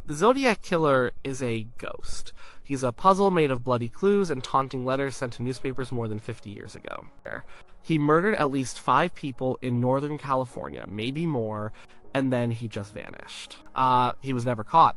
The Zodiac Killer is a ghost. He's a puzzle made of bloody clues and taunting letters sent to newspapers more than 50 years ago. He murdered at least 5 people in Northern California, maybe more, and then he just vanished. He was never caught.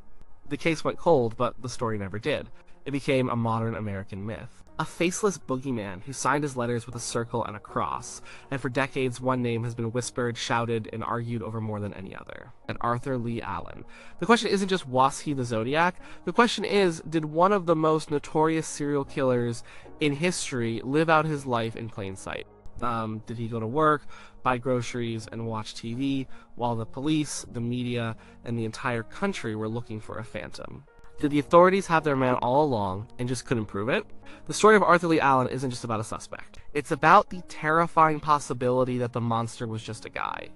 The case went cold, but the story never did. It became a modern American myth. A faceless boogeyman who signed his letters with a circle and a cross, and for decades one name has been whispered, shouted, and argued over more than any other. And Arthur Leigh Allen. The question isn't just was he the Zodiac? The question is, did one of the most notorious serial killers in history live out his life in plain sight? Did he go to work, buy groceries, and watch TV while the police, the media, and the entire country were looking for a phantom? Did the authorities have their man all along and just couldn't prove it? The story of Arthur Leigh Allen isn't just about a suspect. It's about the terrifying possibility that the monster was just a guy.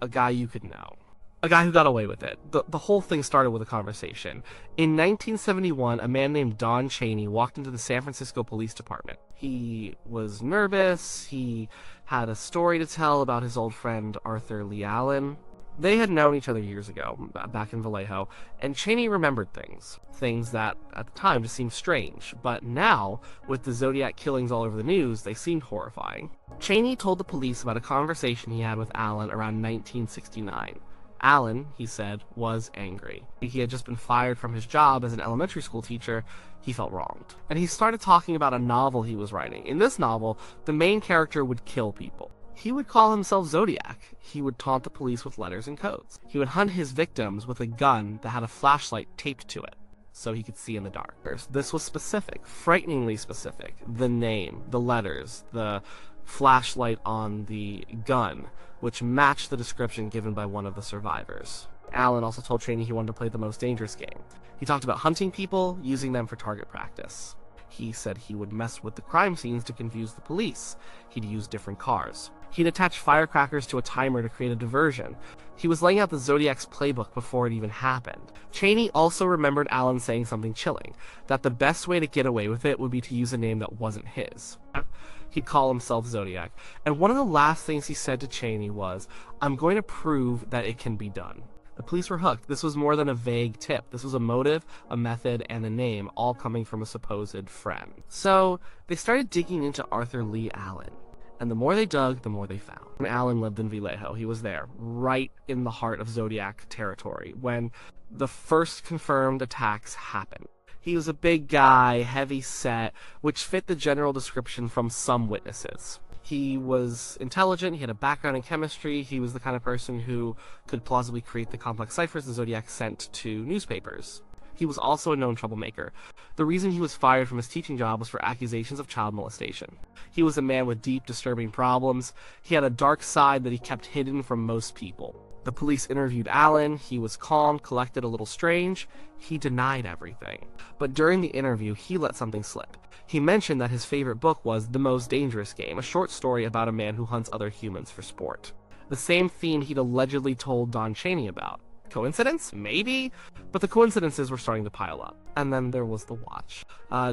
A guy you could know. A guy who got away with it. The whole thing started with a conversation. In 1971, a man named Don Chaney walked into the San Francisco Police Department. He was nervous. He had a story to tell about his old friend Arthur Leigh Allen. They had known each other years ago, back in Vallejo, and Chaney remembered things that at the time just seemed strange, but now, with the Zodiac killings all over the news, they seemed horrifying. Chaney told the police about a conversation he had with Allen around 1969. Allen, he said, was angry. He had just been fired from his job as an elementary school teacher. He felt wronged. And he started talking about a novel he was writing. In this novel, the main character would kill people. He would call himself Zodiac. He would taunt the police with letters and codes. He would hunt his victims with a gun that had a flashlight taped to it, so he could see in the dark. This was specific, frighteningly specific. The name, the letters, the flashlight on the gun, which matched the description given by one of the survivors. Allen also told Chaney he wanted to play the most dangerous game. He talked about hunting people, using them for target practice. He said he would mess with the crime scenes to confuse the police. He'd use different cars. He'd attach firecrackers to a timer to create a diversion. He was laying out the Zodiac's playbook before it even happened. Chaney also remembered Allen saying something chilling, that the best way to get away with it would be to use a name that wasn't his. He'd call himself Zodiac. And one of the last things he said to Chaney was, "I'm going to prove that it can be done." The police were hooked. This was more than a vague tip. This was a motive, a method, and a name, all coming from a supposed friend. So they started digging into Arthur Leigh Allen. And the more they dug, the more they found. And Allen lived in Vallejo. He was there, right in the heart of Zodiac territory, when the first confirmed attacks happened. He was a big guy, heavy set, which fit the general description from some witnesses. He was intelligent, he had a background in chemistry, he was the kind of person who could plausibly create the complex ciphers the Zodiac sent to newspapers. He was also a known troublemaker. The reason he was fired from his teaching job was for accusations of child molestation. He was a man with deep, disturbing problems. He had a dark side that he kept hidden from most people. The police interviewed Allen. He was calm, collected, a little strange. He denied everything. But during the interview, he let something slip. He mentioned that his favorite book was The Most Dangerous Game, a short story about a man who hunts other humans for sport. The same theme he'd allegedly told Don Chaney about. Coincidence? Maybe? But the coincidences were starting to pile up. And then there was the watch.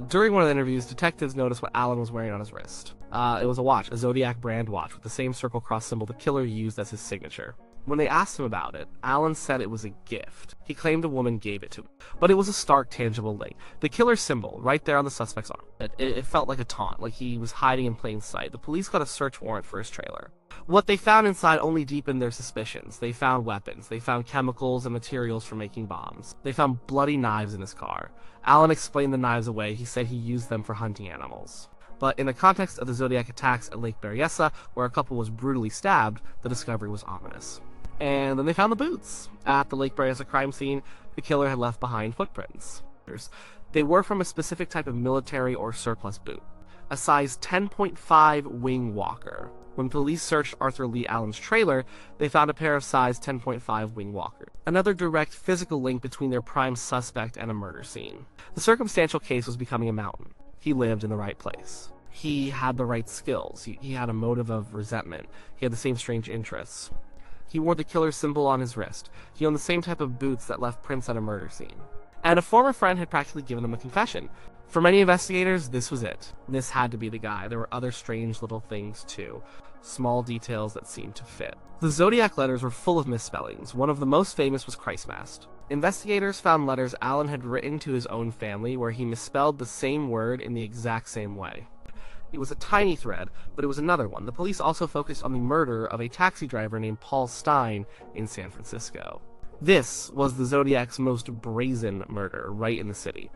During one of the interviews, detectives noticed what Allen was wearing on his wrist. It was a watch, a Zodiac brand watch, with the same circle cross symbol the killer used as his signature. When they asked him about it, Allen said it was a gift. He claimed a woman gave it to him. But it was a stark, tangible link. The killer's symbol, right there on the suspect's arm. It felt like a taunt, like he was hiding in plain sight. The police got a search warrant for his trailer. What they found inside only deepened their suspicions. They found weapons. They found chemicals and materials for making bombs. They found bloody knives in his car. Allen explained the knives away. He said he used them for hunting animals. But in the context of the Zodiac attacks at Lake Berryessa, where a couple was brutally stabbed, the discovery was ominous. And then they found the boots. At the Lake Berryessa crime scene, the killer had left behind footprints. They were from a specific type of military or surplus boot, a size 10.5 wing walker. When police searched Arthur Leigh Allen's trailer, they found a pair of size 10.5 wing walkers. Another direct physical link between their prime suspect and a murder scene. The circumstantial case was becoming a mountain. He lived in the right place. He had the right skills. He had a motive of resentment. He had the same strange interests. He wore the killer's symbol on his wrist. He owned the same type of boots that left prints at a murder scene. And a former friend had practically given him a confession. For many investigators, this was it. This had to be the guy. There were other strange little things, too. small details that seemed to fit. The Zodiac letters were full of misspellings. One of the most famous was Christmas. Investigators found letters Allen had written to his own family where he misspelled the same word in the exact same way. It was a tiny thread, but it was another one. The police also focused on the murder of a taxi driver named Paul Stein in San Francisco. This was the Zodiac's most brazen murder, right in the city.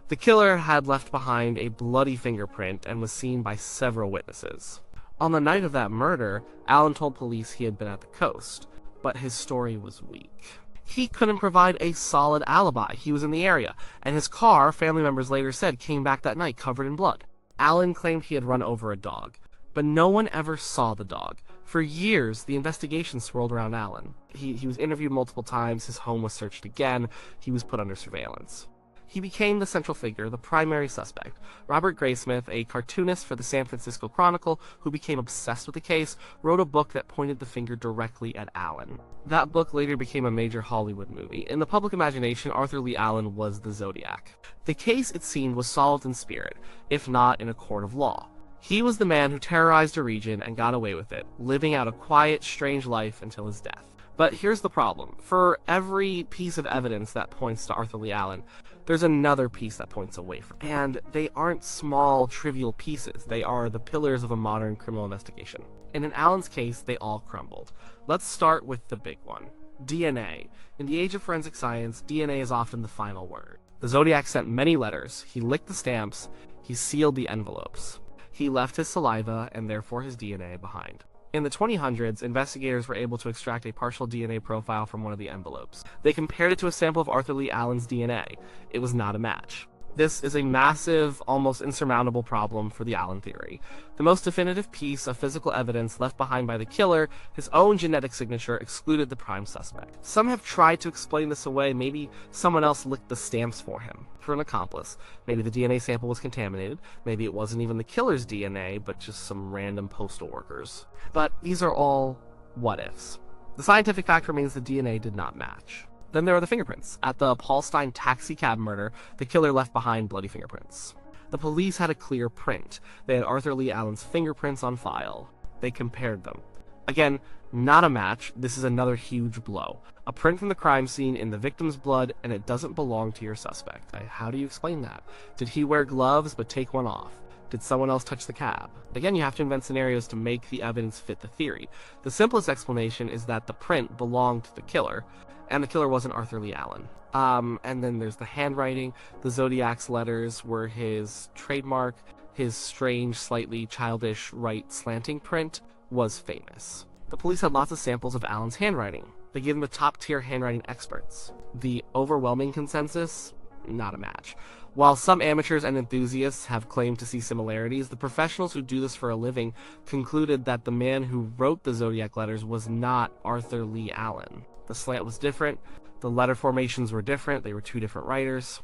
The killer had left behind a bloody fingerprint and was seen by several witnesses. On the night of that murder, Allen told police he had been at the coast, but his story was weak. He couldn't provide a solid alibi. He was in the area, and his car, family members later said, came back that night covered in blood. Allen claimed he had run over a dog, but no one ever saw the dog. For years, the investigation swirled around Allen. He was interviewed multiple times, his home was searched again, he was put under surveillance. He became the central figure, the primary suspect. Robert Graysmith, a cartoonist for the San Francisco Chronicle who became obsessed with the case, wrote a book that pointed the finger directly at Allen. That book later became a major Hollywood movie. In the public imagination, Arthur Leigh Allen was the Zodiac. The case, it seemed, was solved in spirit, if not in a court of law. He was the man who terrorized a region and got away with it, living out a quiet, strange life until his death. But here's the problem. For every piece of evidence that points to Arthur Leigh Allen, there's another piece that points away from him. And they aren't small, trivial pieces. They are the pillars of a modern criminal investigation. And in Allen's case, they all crumbled. Let's start with the big one. DNA. In the age of forensic science, DNA is often the final word. The Zodiac sent many letters. He licked the stamps. He sealed the envelopes. He left his saliva, and therefore his DNA, behind. In the 2000s, investigators were able to extract a partial DNA profile from one of the envelopes. They compared it to a sample of Arthur Leigh Allen's DNA. It was not a match. This is a massive, almost insurmountable problem for the Allen theory. The most definitive piece of physical evidence left behind by the killer, his own genetic signature, excluded the prime suspect. Some have tried to explain this away. Maybe someone else licked the stamps for him, for an accomplice. Maybe the DNA sample was contaminated. Maybe it wasn't even the killer's DNA, but just some random postal workers. But these are all what-ifs. The scientific fact remains the DNA did not match. Then there are the fingerprints. At the Paul Stein taxi cab murder, the killer left behind bloody fingerprints. The police had a clear print. They had Arthur Leigh Allen's fingerprints on file. They compared them. Again, not a match. This is another huge blow. A print from the crime scene in the victim's blood, and it doesn't belong to your suspect. How do you explain that? Did he wear gloves but take one off? Did someone else touch the cab? Again, you have to invent scenarios to make the evidence fit the theory. The simplest explanation is that the print belonged to the killer, and the killer wasn't Arthur Leigh Allen. And then there's the handwriting. The Zodiac's letters were his trademark. His strange, slightly childish right slanting print was famous. The police had lots of samples of Allen's handwriting. They gave him to top-tier handwriting experts. The overwhelming consensus? Not a match. While some amateurs and enthusiasts have claimed to see similarities, the professionals who do this for a living concluded that the man who wrote the Zodiac letters was not Arthur Leigh Allen. The slant was different, the letter formations were different, they were two different writers.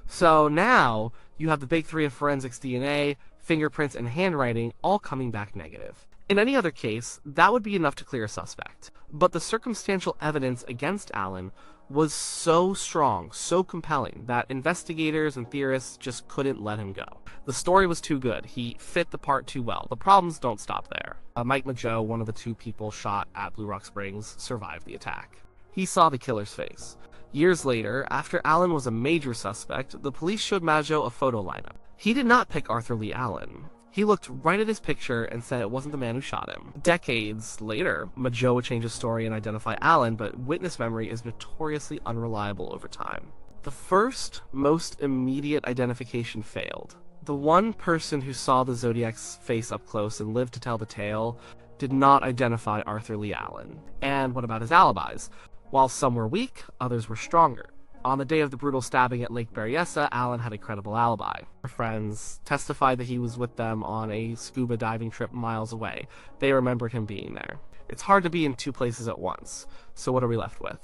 So now, you have the big three of forensics: DNA, fingerprints, and handwriting all coming back negative. In any other case, that would be enough to clear a suspect. But the circumstantial evidence against Allen was so strong, so compelling, that investigators and theorists just couldn't let him go. The story was too good. He fit the part too well. The problems don't stop there. Mike Mageau, one of the two people shot at Blue Rock Springs, survived the attack. He saw the killer's face. Years later, after Allen was a major suspect, the police showed Mageau a photo lineup. He did not pick Arthur Leigh Allen. He looked right at his picture and said it wasn't the man who shot him. Decades later, Mageau would change his story and identify Allen, but witness memory is notoriously unreliable over time. The first, most immediate identification failed. The one person who saw the Zodiac's face up close and lived to tell the tale did not identify Arthur Leigh Allen. And what about his alibis? While some were weak, others were stronger. On the day of the brutal stabbing at Lake Berryessa, Allen had a credible alibi. Her friends testified that he was with them on a scuba diving trip miles away. They remembered him being there. It's hard to be in two places at once, so what are we left with?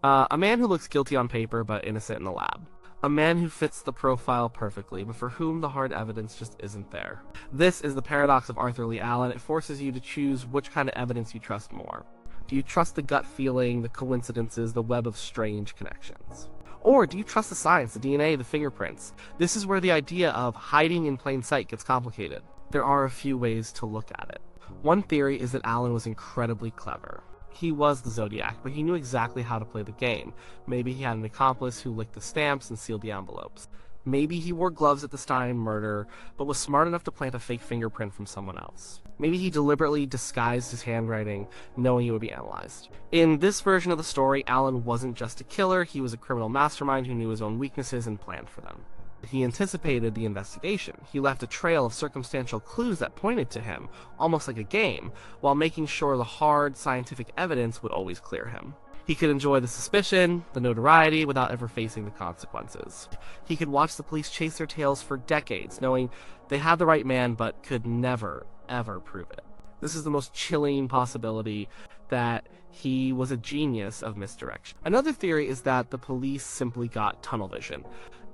A man who looks guilty on paper but innocent in the lab. A man who fits the profile perfectly, but for whom the hard evidence just isn't there. This is the paradox of Arthur Leigh Allen. It forces you to choose which kind of evidence you trust more. Do you trust the gut feeling, the coincidences, the web of strange connections? Or do you trust the science, the DNA, the fingerprints? This is where the idea of hiding in plain sight gets complicated. There are a few ways to look at it. One theory is that Allen was incredibly clever. He was the Zodiac, but he knew exactly how to play the game. Maybe he had an accomplice who licked the stamps and sealed the envelopes. Maybe he wore gloves at the Stein murder, but was smart enough to plant a fake fingerprint from someone else. Maybe he deliberately disguised his handwriting, knowing it would be analyzed. In this version of the story, Allen wasn't just a killer, he was a criminal mastermind who knew his own weaknesses and planned for them. He anticipated the investigation. He left a trail of circumstantial clues that pointed to him, almost like a game, while making sure the hard, scientific evidence would always clear him. He could enjoy the suspicion, the notoriety, without ever facing the consequences. He could watch the police chase their tails for decades, knowing they had the right man but could never, ever prove it. This is the most chilling possibility, that he was a genius of misdirection. Another theory is that the police simply got tunnel vision.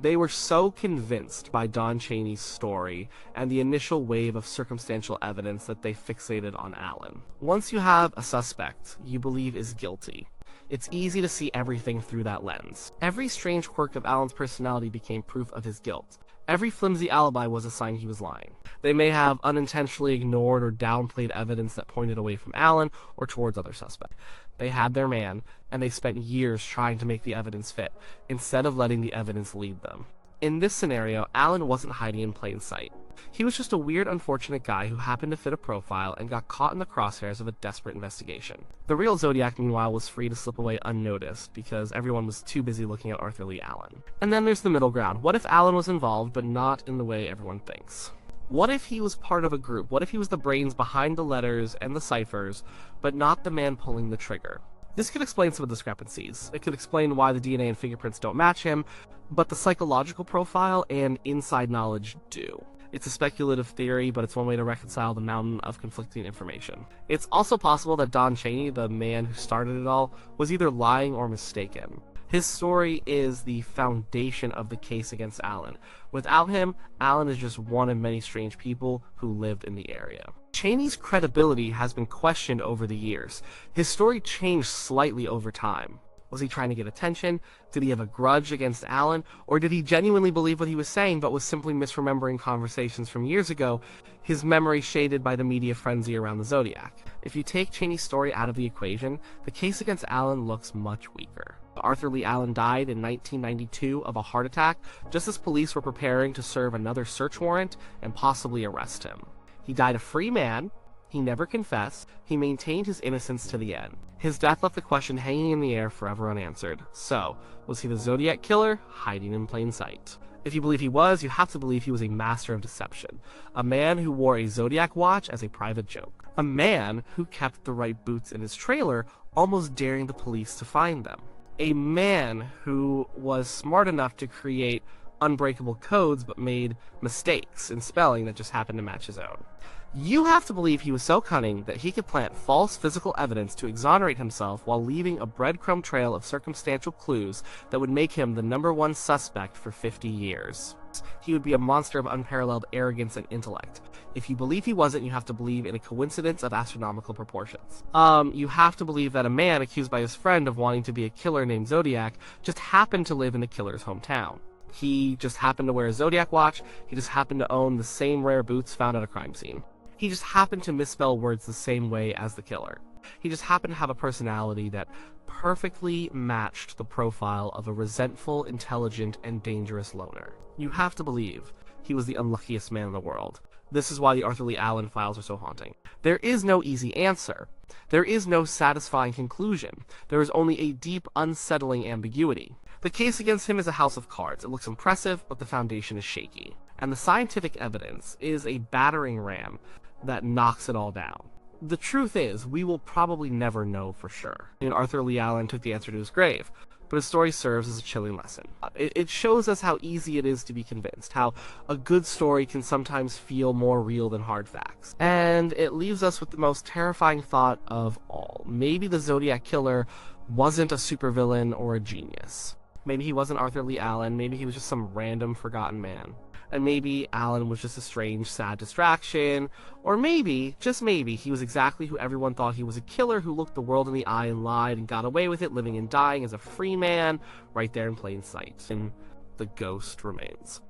They were so convinced by Don Chaney's story and the initial wave of circumstantial evidence that they fixated on Allen. Once you have a suspect you believe is guilty, it's easy to see everything through that lens. Every strange quirk of Allen's personality became proof of his guilt. Every flimsy alibi was a sign he was lying. They may have unintentionally ignored or downplayed evidence that pointed away from Allen or towards other suspects. They had their man, and they spent years trying to make the evidence fit, instead of letting the evidence lead them. In this scenario, Allen wasn't hiding in plain sight. He was just a weird, unfortunate guy who happened to fit a profile and got caught in the crosshairs of a desperate investigation. The real Zodiac, meanwhile, was free to slip away unnoticed because everyone was too busy looking at Arthur Leigh Allen. And then there's the middle ground. What if Allen was involved, but not in the way everyone thinks? What if he was part of a group? What if he was the brains behind the letters and the ciphers, but not the man pulling the trigger? This could explain some of the discrepancies. It could explain why the DNA and fingerprints don't match him, but the psychological profile and inside knowledge do. It's a speculative theory, but it's one way to reconcile the mountain of conflicting information. It's also possible that Don Chaney, the man who started it all, was either lying or mistaken. His story is the foundation of the case against Allen. Without him, Allen is just one of many strange people who lived in the area. Chaney's credibility has been questioned over the years. His story changed slightly over time. Was he trying to get attention? Did he have a grudge against Allen? Or did he genuinely believe what he was saying but was simply misremembering conversations from years ago, his memory shaded by the media frenzy around the Zodiac? If you take Chaney's story out of the equation, the case against Allen looks much weaker. Arthur Leigh Allen died in 1992 of a heart attack, just as police were preparing to serve another search warrant and possibly arrest him. He died a free man. He never confessed. He maintained his innocence to the end. His death left the question hanging in the air forever unanswered. So, was he the Zodiac Killer, hiding in plain sight? If you believe he was, you have to believe he was a master of deception. A man who wore a Zodiac watch as a private joke. A man who kept the right boots in his trailer, almost daring the police to find them. A man who was smart enough to create unbreakable codes but made mistakes in spelling that just happened to match his own. You have to believe he was so cunning that he could plant false physical evidence to exonerate himself while leaving a breadcrumb trail of circumstantial clues that would make him the #1 suspect for 50 years. He would be a monster of unparalleled arrogance and intellect. If you believe he wasn't, you have to believe in a coincidence of astronomical proportions. You have to believe that a man accused by his friend of wanting to be a killer named Zodiac just happened to live in the killer's hometown. He just happened to wear a Zodiac watch. He just happened to own the same rare boots found at a crime scene. He just happened to misspell words the same way as the killer. He just happened to have a personality that perfectly matched the profile of a resentful, intelligent, and dangerous loner. You have to believe he was the unluckiest man in the world. This is why the Arthur Leigh Allen Files are so haunting. There is no easy answer. There is no satisfying conclusion. There is only a deep, unsettling ambiguity. The case against him is a house of cards. It looks impressive, but the foundation is shaky. And the scientific evidence is a battering ram that knocks it all down. The truth is, we will probably never know for sure. Arthur Leigh Allen took the answer to his grave, but his story serves as a chilling lesson. It shows us how easy it is to be convinced, how a good story can sometimes feel more real than hard facts. And it leaves us with the most terrifying thought of all. Maybe the Zodiac Killer wasn't a supervillain or a genius. Maybe he wasn't Arthur Leigh Allen, maybe he was just some random forgotten man. And maybe Allen was just a strange, sad distraction. Or maybe, just maybe, he was exactly who everyone thought he was, a killer who looked the world in the eye and lied and got away with it, living and dying as a free man, right there in plain sight. And the ghost remains.